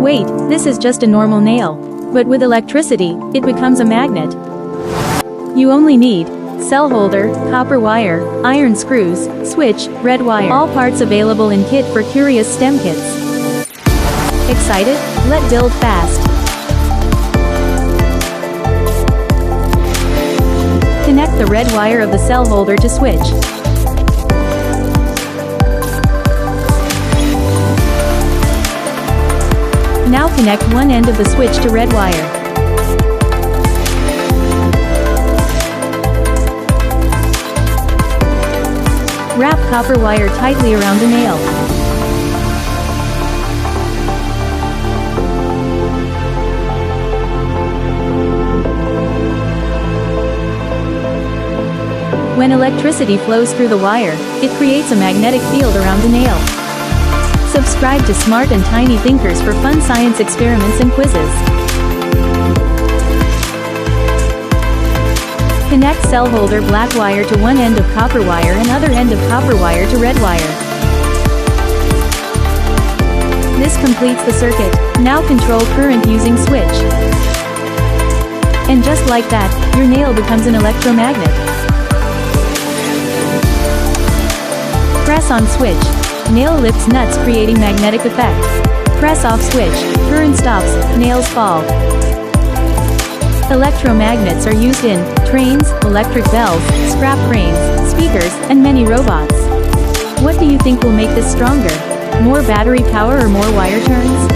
Wait, this is just a normal nail. But with electricity, it becomes a magnet. You only need cell holder, copper wire, iron screws, switch, red wire. All parts available in kit for curious STEM kits. Excited? Let's build fast. Connect the red wire of the cell holder to switch. Now connect one end of the switch to red wire. Wrap copper wire tightly around the nail. When electricity flows through the wire, it creates a magnetic field around the nail. Subscribe to Smart and Tiny Thinkers for fun science experiments and quizzes. Connect cell holder black wire to one end of copper wire and other end of copper wire to red wire. This completes the circuit. Now control current using switch. And just like that, your nail becomes an electromagnet. Press on switch. Nail lifts nuts creating magnetic effect. Press off switch. Current stops, nails fall. Electromagnets are used in trains, electric bells, scrap cranes, speakers, and many robots. What do you think will make this stronger? More battery power or more wire turns?